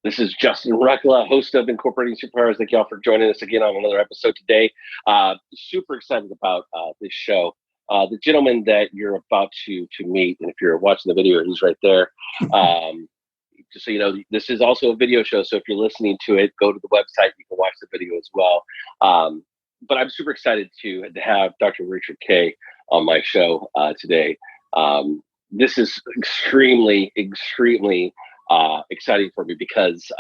This is Justin Recla, host of Incorporating SuperPowers. Thank you all for joining us again on another episode today. Super excited about this show. The gentleman that you're about to meet, and if you're watching the video, he's right there. Just so you know, this is also a video show, so if you're listening to it, go to the website. You can watch the video as well. But I'm super excited to have Dr. Richard Kaye on my show today. This is extremely exciting for me because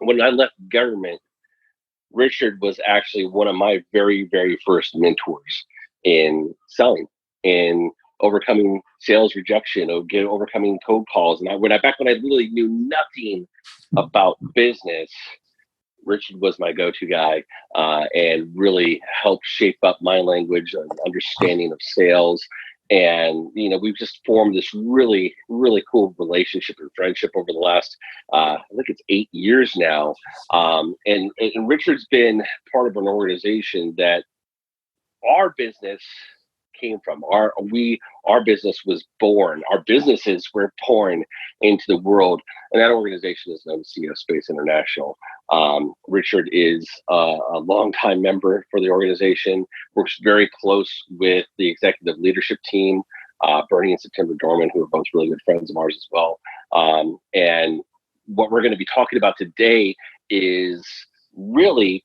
when I left government, Richard was actually one of my very first mentors in selling and overcoming sales rejection, overcoming cold calls. And back when I literally knew nothing about business, Richard was my go-to guy and really helped shape up my language and understanding of sales. And, you know, we've just formed this really cool relationship and friendship over the last, I think it's 8 years now. And Richard's been part of an organization that our business came from. Our business was born. Our businesses were born into the world. And that organization is known as CEO Space International. Richard is a longtime member for the organization, works very close with the executive leadership team, Bernie and September Dorman, who are both really good friends of ours as well. And what we're going to be talking about today is really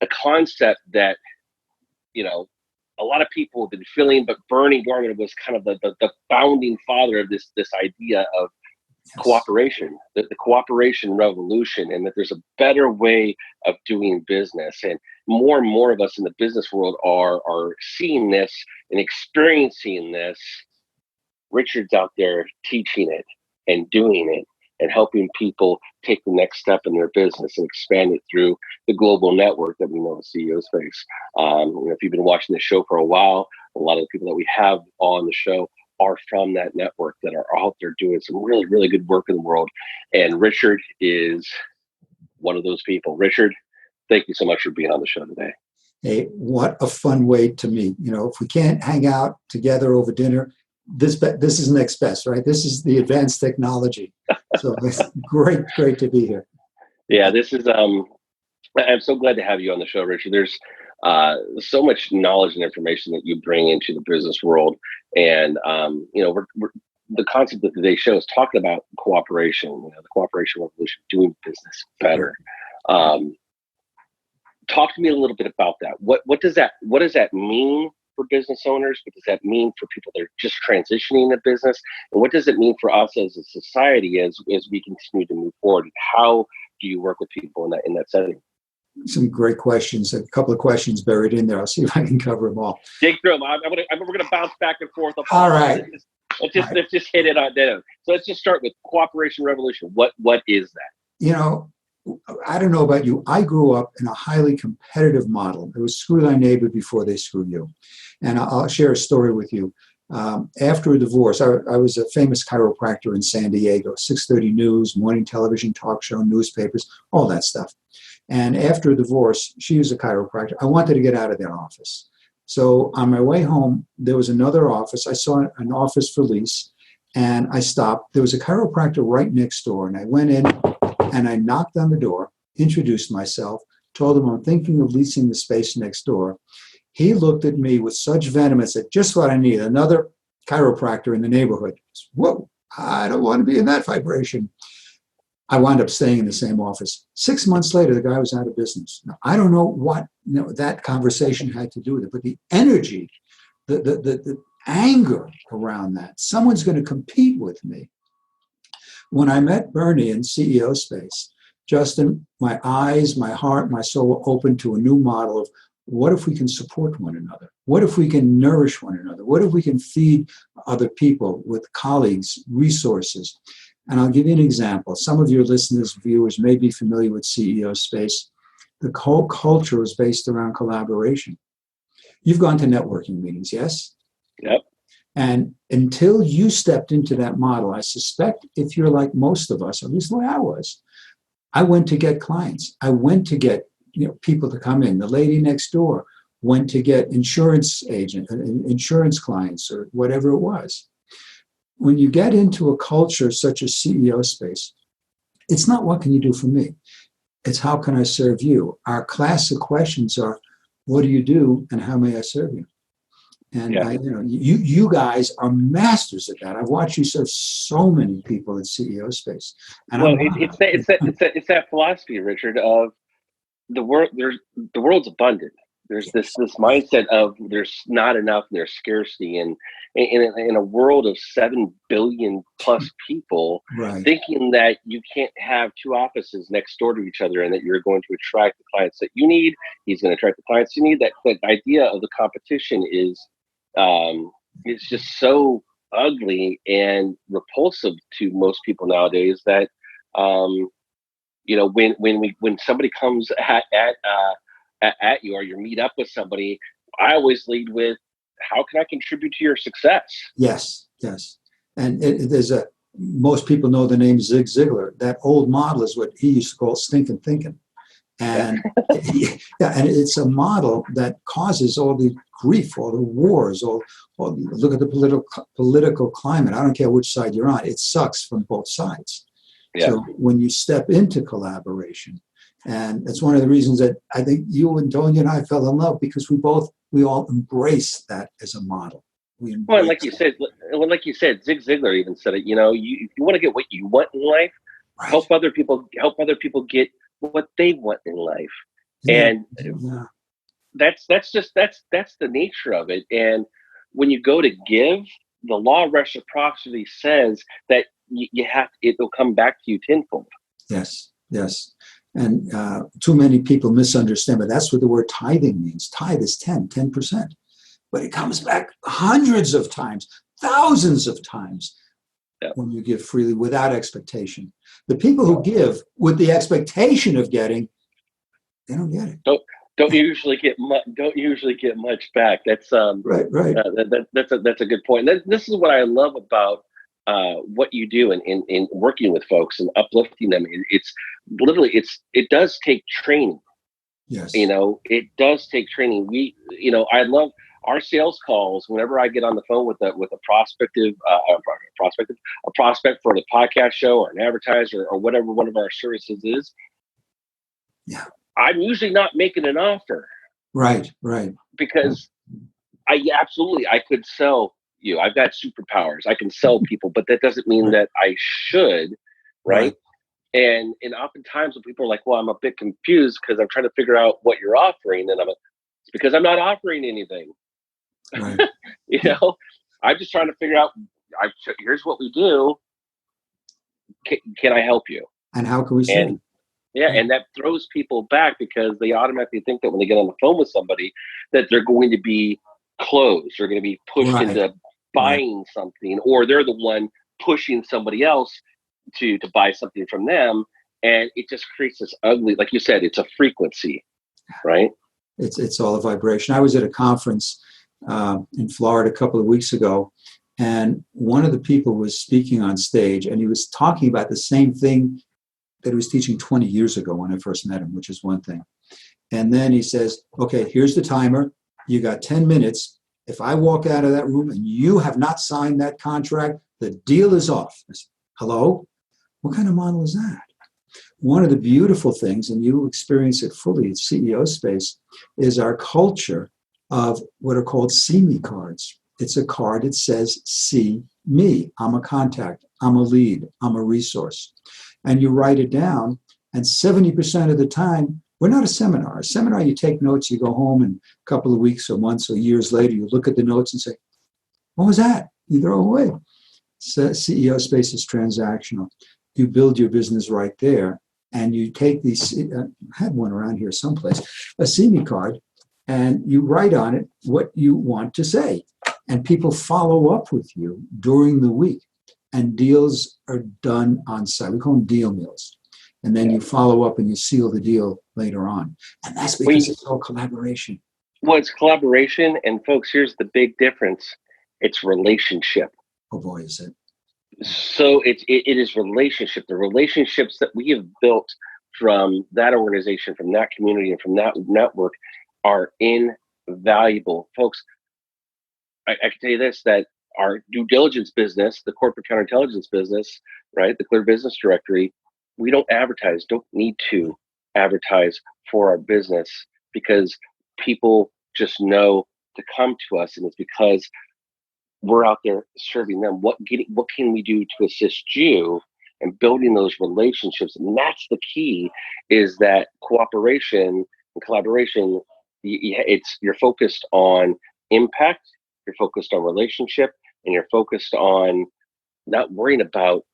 a concept that, you know, a lot of people have been feeling, but Bernie Dorman was kind of the founding father of this idea of cooperation, the cooperation revolution, and that there's a better way of doing business. And more of us in the business world are seeing this and experiencing this. Richard's out there teaching it and doing it and helping people take the next step in their business and expand it through the global network that we know as CEO Space. If you've been watching this show for a while, a lot of the people that we have on the show are from that network that are out there doing some really good work in the world. And Richard is one of those people. Richard, thank you so much for being on the show today. Hey, what a fun way to meet. You know, if we can't hang out together over dinner, this is next best, right? This is the advanced technology. So it's great to be here. Yeah, this is, I'm so glad to have you on the show, Richard. There's so much knowledge and information that you bring into the business world. And, you know, we're the concept of today's show is talking about cooperation, you know, the cooperation revolution, doing business better. Talk to me a little bit about that. What does that mean for business owners? What does that mean for people that are just transitioning the business? And what does it mean for us as a society as we continue to move forward? How do you work with people in that setting? Some great questions. A couple of questions buried in there. I'll see if I can cover them all. Dig through them. We're going to bounce back and forth. All right. Let's just hit it on down. So let's just start with cooperation revolution. What is that? You know, I don't know about you. I grew up in a highly competitive model. It was screw thy neighbor before they screw you. And I'll share a story with you. After a divorce, I was a famous chiropractor in San Diego, 630 News, morning television, talk show, newspapers, all that stuff. And after a divorce, she was a chiropractor. I wanted to get out of that office. So on my way home, there was another office. I saw an office for lease, and I stopped. There was a chiropractor right next door, and I went in and I knocked on the door, introduced myself, told him I'm thinking of leasing the space next door. He looked at me with such venom and said, just what I need, another chiropractor in the neighborhood. Whoa, I don't want to be in that vibration. I wound up staying in the same office. 6 months later, the guy was out of business. Now, I don't know what that conversation had to do with it, but the energy, the anger around that, someone's going to compete with me. When I met Bernie in CEO Space, Justin, my eyes, my heart, my soul opened to a new model of what if we can support one another? What if we can nourish one another? What if we can feed other people with colleagues, resources? And I'll give you an example. Some of your listeners, viewers may be familiar with CEO Space. The whole culture is based around collaboration. You've gone to networking meetings, yes? Yep. And until you stepped into that model, I suspect if you're like most of us, at least the way I was, I went to get clients. I went to get people to come in. The lady next door went to get insurance clients or whatever it was. When you get into a culture such as CEO Space, It's not what can you do for me? It's how can I serve you? Our classic questions are, what do you do and how may I serve you? And Yeah. you guys are masters at that. I've watched you serve so many people in CEO space. And Well, it's that philosophy, Richard, of the world. The world's abundant. There's this mindset of there's not enough and there's scarcity, and in a world of 7 billion plus people, right. thinking that you can't have two offices next door to each other and that you're going to attract the clients that you need, he's going to attract the clients you need. That idea of the competition is it's just so ugly and repulsive to most people nowadays that when somebody comes at you or you meet up with somebody, I always lead with, how can I contribute to your success? Yes. And most people know the name Zig Ziglar. That old model is what he used to call stinking thinking. And and it's a model that causes all the grief, all the wars, all look at the political climate. I don't care which side you're on. It sucks from both sides. Yeah. So when you step into collaboration, and that's one of the reasons that I think you and Tony and I fell in love, because we all embrace that as a model. Well, like you said, Zig Ziglar even said it. If you want to get what you want in life, right, help other people get what they want in life. Yeah. And that's the nature of it. And when you go to give, the law of reciprocity says that it'll come back to you tenfold. Yes. And too many people misunderstand, but that's what the word tithing means. Tithe is 10%. But it comes back hundreds of times, thousands of times, when you give freely without expectation. The people who give with the expectation of getting, they don't get it. Don't usually get much back. That's right. That's a good point. This is what I love about what you do in working with folks and uplifting them. It does take training. Yes. It does take training. I love our sales calls. Whenever I get on the phone with a prospect for the podcast show or an advertiser or whatever one of our services is, I'm usually not making an offer. Right. Because I could sell you. I've got superpowers. I can sell people, but that doesn't mean that I should, right? And oftentimes when people are like, well, I'm a bit confused because I'm trying to figure out what you're offering, and it's because I'm not offering anything. Right. I'm just trying to figure out, here's what we do. Can I help you? And how can we serve you? And that throws people back because they automatically think that when they get on the phone with somebody that they're going to be closed, they're going to be pushed into buying something, or they're the one pushing somebody else to buy something from them. And it just creates this ugly, like you said, it's a frequency, right? It's all a vibration. I was at a conference in Florida a couple of weeks ago, and one of the people was speaking on stage, and he was talking about the same thing that he was teaching 20 years ago when I first met him, which is one thing. And then he says, okay, here's the timer. You got 10 minutes. If I walk out of that room and you have not signed that contract, the deal is off. I said, hello? What kind of model is that? One of the beautiful things, and you experience it fully at CEO Space, is our culture of what are called see me cards. It's a card that says, see me. I'm a contact. I'm a lead. I'm a resource. And you write it down, and 70% of the time, we're not a seminar. A seminar, you take notes, you go home, and a couple of weeks or months or years later, you look at the notes and say, what was that? You throw away. So CEO Space is transactional. You build your business right there, and you take these, I had one around here someplace, a see me card, and you write on it what you want to say. And people follow up with you during the week. And deals are done on site. We call them deal meals. And then you follow up and you seal the deal later on. And that's because it's all collaboration. Well, it's collaboration. And folks, here's the big difference. It's relationship. Oh boy, is it. So it is relationship. The relationships that we have built from that organization, from that community, and from that network are invaluable. Folks, I can tell you this, that our due diligence business, the corporate counterintelligence business, right, the Clear Business Directory, we don't advertise, don't need to advertise for our business, because people just know to come to us, and it's because we're out there serving them. What can we do to assist you and building those relationships? And that's the key, is that cooperation and collaboration. You're focused on impact, you're focused on relationship, and you're focused on not worrying about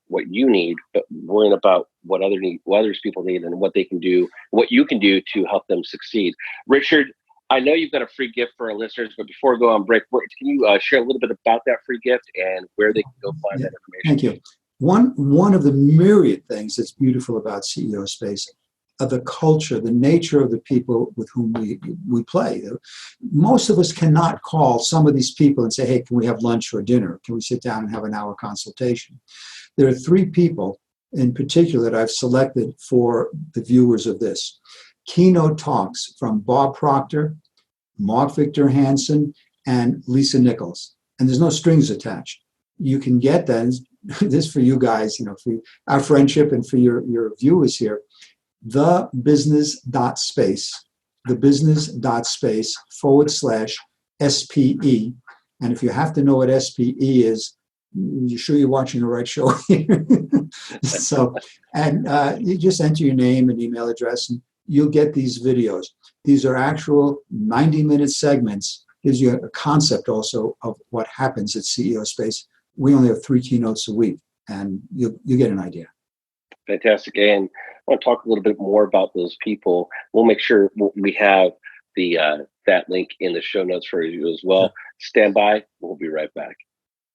what you need, but worrying about what others people need, and what they can do, what you can do to help them succeed. Richard, I know you've got a free gift for our listeners, but before we go on break, can you share a little bit about that free gift and where they can go find that information? Thank you. One of the myriad things that's beautiful about CEO Space, the culture, the nature of the people with whom we play. Most of us cannot call some of these people and say, hey, can we have lunch or dinner? Can we sit down and have an hour consultation? There are 3 people in particular that I've selected for the viewers of this. Keynote talks from Bob Proctor, Mark Victor Hansen, and Lisa Nichols. And there's no strings attached. You can get that. This for you guys, for our friendship and for your viewers here. thebusiness.space/SPE. And if you have to know what SPE is, you sure you're watching the right show here? So, and you just enter your name and email address, and you'll get these videos. These are actual 90-minute segments. Gives you a concept also of what happens at CEO Space. We only have 3 keynotes a week, and you get an idea. Fantastic. And I want to talk a little bit more about those people. We'll make sure we have the that link in the show notes for you as well. Stand by. We'll be right back.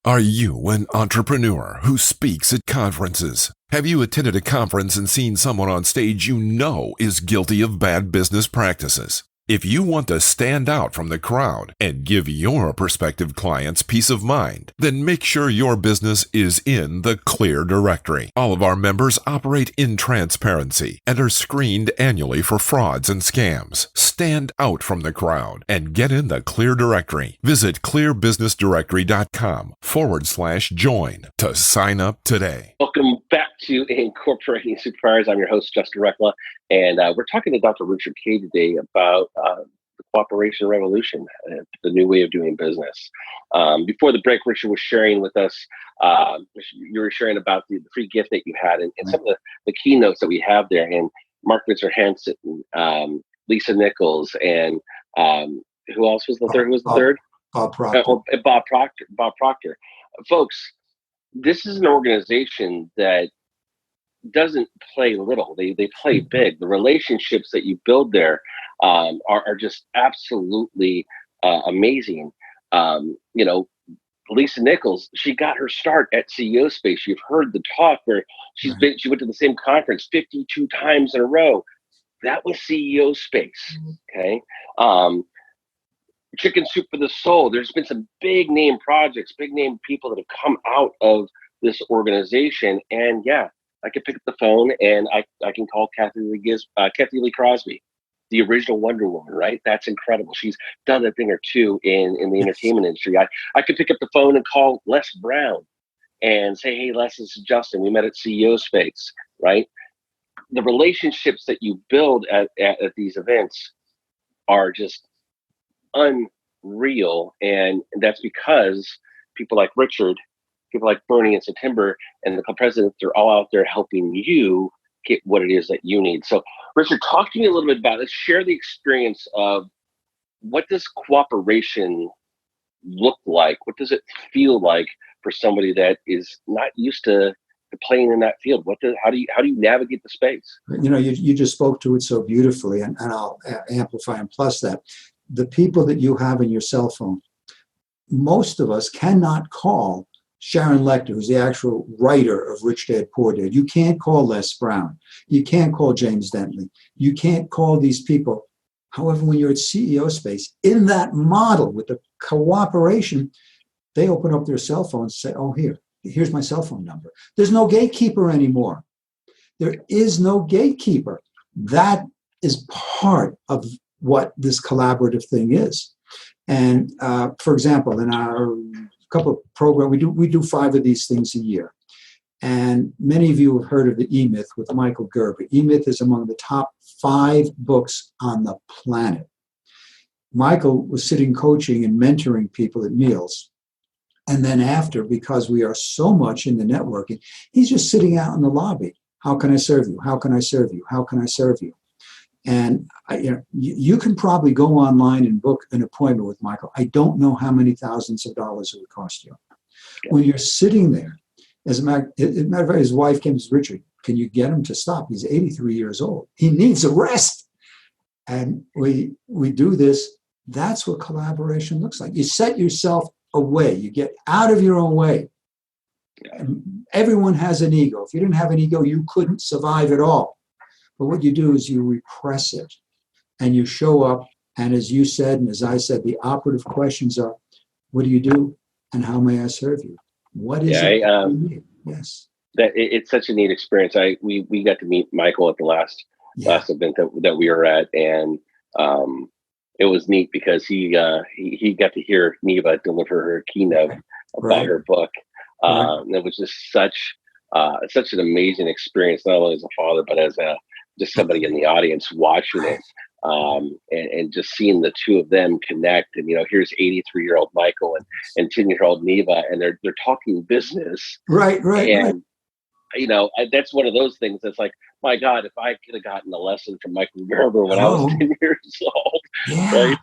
Are you an entrepreneur who speaks at conferences? Have you attended a conference and seen someone on stage you know is guilty of bad business practices? If you want to stand out from the crowd and give your prospective clients peace of mind, then make sure your business is in the Clear Directory. All of our members operate in transparency and are screened annually for frauds and scams. Stand out from the crowd and get in the Clear Directory. Visit clearbusinessdirectory.com/join to sign up today. Welcome back to Incorporating SuperPowers. I'm your host, Justin Recla, and we're talking to Dr. Richard Kaye today about the cooperation revolution, the new way of doing business. Before the break, Richard was sharing with us, you were sharing about the free gift that you had, and some of the keynotes that we have there, and Mark Victor Hansen, Lisa Nichols, and who else was the third? Who was the third? Bob Proctor. Bob Proctor. Folks, this is an organization that doesn't play little. They play big. The relationships that you build there are just absolutely amazing. Lisa Nichols, she got her start at CEO Space. You've heard the talk where she went to the same conference 52 times in a row. That was CEO Space. Okay. Chicken Soup for the Soul. There's been some big name projects, big name people that have come out of this organization. And yeah, I could pick up the phone and I can call Kathy Lee Crosby, the original Wonder Woman, right? That's incredible. She's done a thing or two in the entertainment industry. I could pick up the phone and call Les Brown and say, hey, Les, this is Justin. We met at CEO Space, right? The relationships that you build at these events are just unreal. And that's because people like Richard, people like Bernie and September, and the president, they're all out there helping you get what it is that you need. So, Richard, talk to me a little bit about it. Share the experience of what does cooperation look like? What does it feel like for somebody that is not used to playing in that field? How do you navigate the space? You just spoke to it so beautifully, and I'll amplify and plus that. The people that you have in your cell phone, most of us cannot call Sharon Lechter, who's the actual writer of Rich Dad, Poor Dad. You can't call Les Brown. You can't call James Dentley. You can't call these people. However, when you're at CEO Space, in that model with the cooperation, they open up their cell phones and say, oh, here's my cell phone number. There's no gatekeeper anymore. There is no gatekeeper. That is part of what this collaborative thing is. And for example, in our couple of programs, we do 5 of these things a year. And many of you have heard of the E-Myth with Michael Gerber. E-Myth is among the top 5 books on the planet. Michael was sitting coaching and mentoring people at meals. And then after, because we are so much in the networking, he's just sitting out in the lobby. How can I serve you? How can I serve you? How can I serve you? And you can probably go online and book an appointment with Michael. I don't know how many thousands of dollars it would cost you. When you're sitting there, as a matter of fact, his wife came to Richard, can you get him to stop? He's 83 years old. He needs a rest. And we do this. That's what collaboration looks like. You set yourself away. You get out of your own way. Everyone has an ego. If you didn't have an ego, you couldn't survive at all. But what you do is you repress it and you show up. And as you said, and as I said, the operative questions are, what do you do? And how may I serve you? What is it you need? Yes. It's such a neat experience. We got to meet Michael at the last event that we were at. And it was neat because he got to hear Neva deliver her keynote about her book. And it was just such an amazing experience, not only as a father, but as just somebody in the audience watching it, and just seeing the two of them connect. And here's 83-year-old Michael and 10-year-old Neva, and they're talking business. Right. And that's one of those things that's like, my God, if I could have gotten a lesson from Michael Gerber when I was 10 years old, right?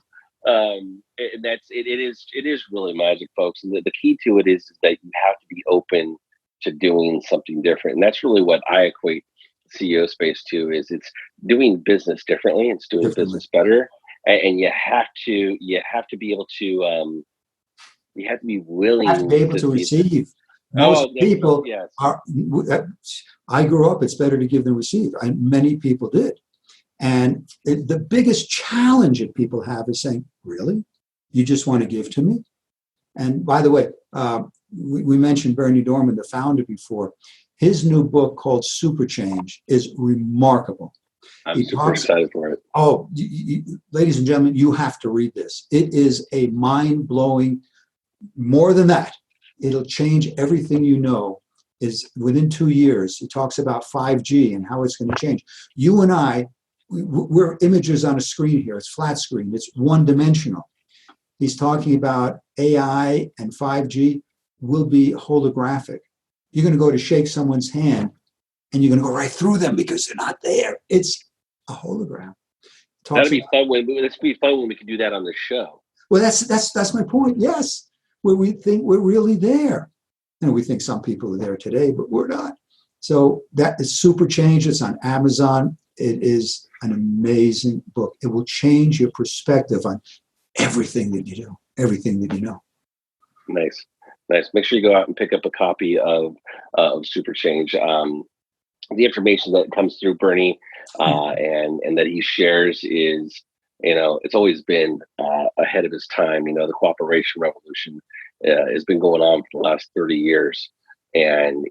And it is really magic, folks. And the key to it is that you have to be open to doing something different. And that's really what I equate CEO space to, is it's doing business differently. It's doing business better. And you have to be able to, you have to be willing to be able to receive. Most people are, I grew up, it's better to give than receive. And many people did. And the biggest challenge that people have is saying, really? You just want to give to me? And by the way, we mentioned Bernie Dorman, the founder, before. His new book called Super Change is remarkable. I'm super excited for it. Oh, ladies and gentlemen, you have to read this. It is a mind-blowing, more than that. It'll change everything you know. Is within 2 years, he talks about 5G and how it's going to change. You and I, we're images on a screen here. It's flat screen. It's one-dimensional. He's talking about AI and 5G will be holographic. You're going to go to shake someone's hand, and you're going to go right through them because they're not there. It's a hologram. That'd be fun. Let's be fun when we can do that on the show. Well, that's my point. Yes, where we think we're really there. And we think some people are there today, but we're not. So that is Super Change. It's on Amazon. It is an amazing book. It will change your perspective on everything that you do, everything that you know. Nice. Make sure you go out and pick up a copy of Super Change. The information that comes through Bernie and that he shares is, it's always been ahead of his time. The cooperation revolution has been going on for the last 30 years. And,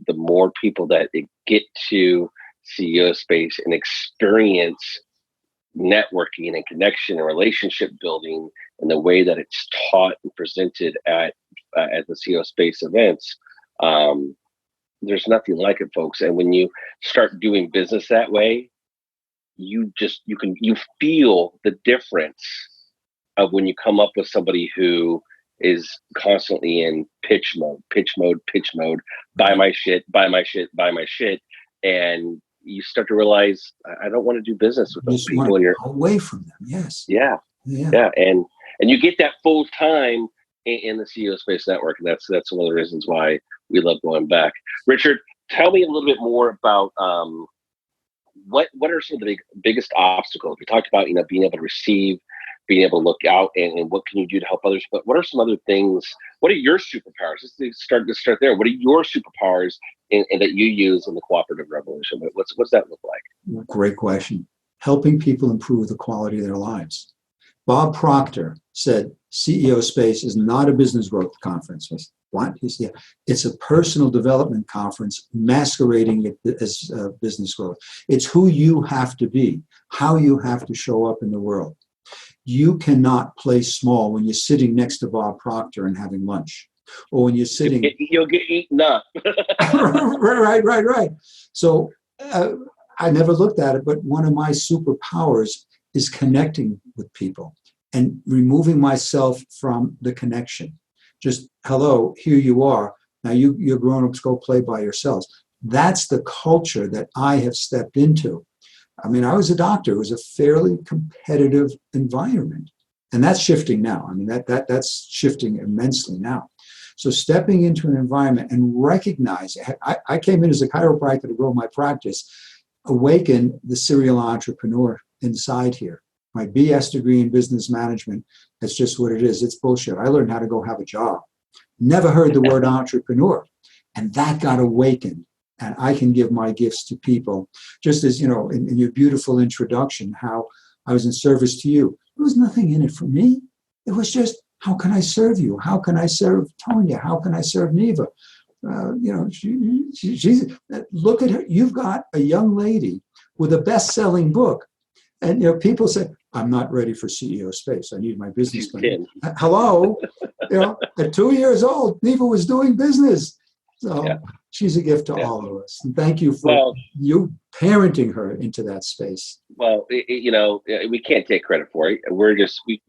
the more people that get to CEO space and experience networking and connection and relationship building in the way that it's taught and presented at the CEO space events, there's nothing like it, folks. And when you start doing business that way, you feel the difference of when you come up with somebody who is constantly in pitch mode, buy my shit, and you start to realize, I don't want to do business with those people. And you're away from them. Yes. Yeah. And you get that full time in the CEO Space Network, and that's one of the reasons why we love going back. Richard, tell me a little bit more about what are some of the biggest obstacles? We talked about being able to receive, being able to look out, and what can you do to help others? But what are some other things? What are your superpowers? Let's start there. What are your superpowers in that you use in the cooperative revolution? What's that look like? Great question. Helping people improve the quality of their lives. Bob Proctor said CEO Space is not a business growth conference. What? It's a personal development conference masquerading as business growth. It's who you have to be, how you have to show up in the world. You cannot play small when you're sitting next to Bob Proctor and having lunch. or when you're sitting. You'll get eaten up. Right. So I never looked at it, but one of my superpowers is connecting with people and removing myself from the connection. Just, hello, here you are. Now you're grown-ups, go play by yourselves. That's the culture that I have stepped into. I mean, I was a doctor. It was a fairly competitive environment. And that's shifting now. I mean, that's shifting immensely now. So stepping into an environment and recognize, I came in as a chiropractor to grow my practice, awaken the serial entrepreneur inside here. My BS degree in business management, that's just what it is. It's bullshit. I learned how to go have a job. Never heard the word entrepreneur. And that got awakened. And I can give my gifts to people. Just as, in your beautiful introduction, how I was in service to you. There was nothing in it for me. It was just, how can I serve you? How can I serve Tonya? How can I serve Neva? She's, look at her. You've got a young lady with a best-selling book. And people say, I'm not ready for CEO space. I need my business plan. Hello. At 2 years old, Neva was doing business. So she's a gift to all of us. And thank you for you parenting her into that space. Well, we can't take credit for it. We're just, we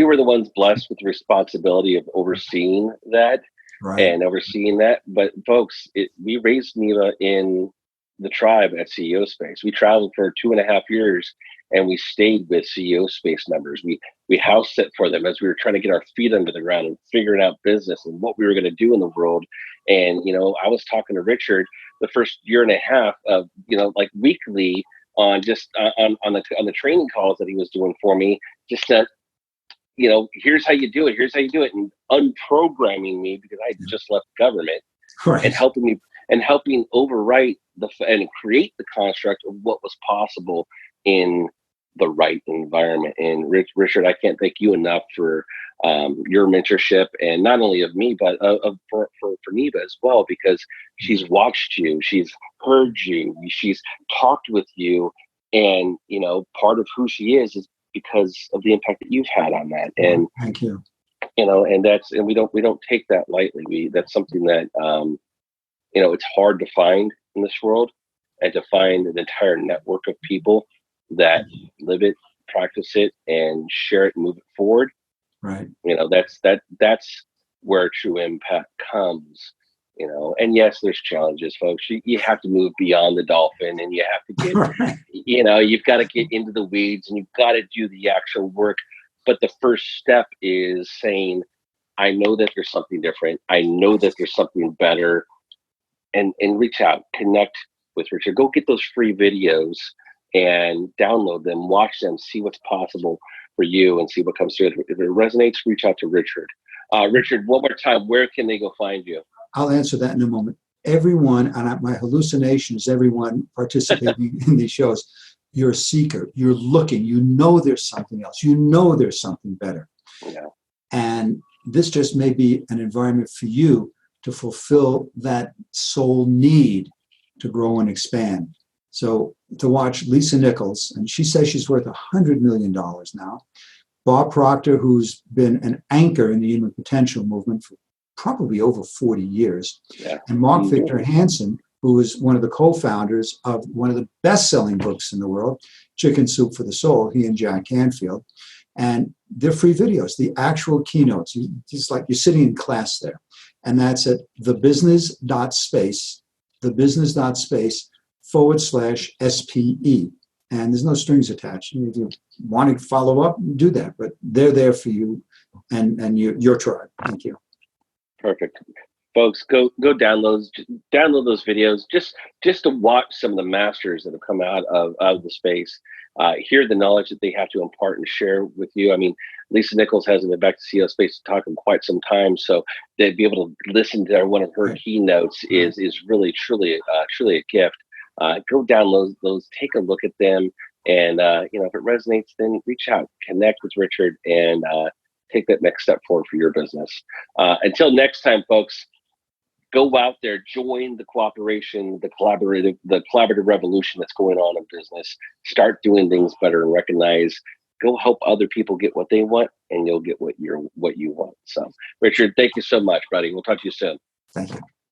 were the ones blessed with the responsibility of overseeing that and overseeing that. But folks, we raised Neva in the tribe at CEO Space. We traveled for 2.5 years and we stayed with CEO Space members. We house sit for them as we were trying to get our feet under the ground and figuring out business and what we were going to do in the world. And, I was talking to Richard the first 1.5 years of, like weekly on just on the training calls that he was doing for me, just that, here's how you do it. Here's how you do it. And unprogramming me because I just left government and helping overwrite and create the construct of what was possible in the right environment. And Richard, I can't thank you enough for your mentorship, and not only of me, but for Neva as well, because she's watched you, she's heard you, she's talked with you, and part of who she is because of the impact that you've had on that. And thank you. And we don't take that lightly. That's something that it's hard to find in this world, and to find an entire network of people that live it, practice it, and share it and move it forward. Right. That's where true impact comes. And yes, there's challenges, folks. You have to move beyond the dolphin, and you have to get, you've got to get into the weeds, and you've got to do the actual work. But the first step is saying, I know that there's something different. I know that there's something better, and reach out, connect with Richard. Go get those free videos and download them, watch them, see what's possible for you, and see what comes through. If it resonates, reach out to Richard. Richard, one more time, where can they go find you? I'll answer that in a moment. Everyone, and my hallucination is everyone participating in these shows, you're a seeker. You're looking. There's something else. There's something better. Yeah. And this just may be an environment for you to fulfill that soul need to grow and expand. So to watch Lisa Nichols, and she says she's worth $100 million now. Bob Proctor, who's been an anchor in the human potential movement for probably over 40 years. Yeah. And Mark Victor Hansen, who is one of the co-founders of one of the best-selling books in the world, Chicken Soup for the Soul, he and Jack Canfield. And they're free videos, the actual keynotes. It's like you're sitting in class there. And that's at thebusiness.space /SPE. And there's no strings attached. If you want to follow up, do that. But they're there for you and your tribe. Thank you. Perfect. Folks, go download those videos just to watch some of the masters that have come out of the space. Hear the knowledge that they have to impart and share with you. I mean, Lisa Nichols hasn't been back to CEO Space to talk in quite some time, so they'd be able to listen to one of her keynotes is really truly a gift. Go download those, take a look at them, and if it resonates, then reach out, connect with Richard, and take that next step forward for your business. Until next time, folks, go out there, join the cooperation, the collaborative revolution that's going on in business. Start doing things better and recognize go help other people get what they want, and you'll get what you want. So, Richard, thank you so much, buddy. We'll talk to you soon. Thank you.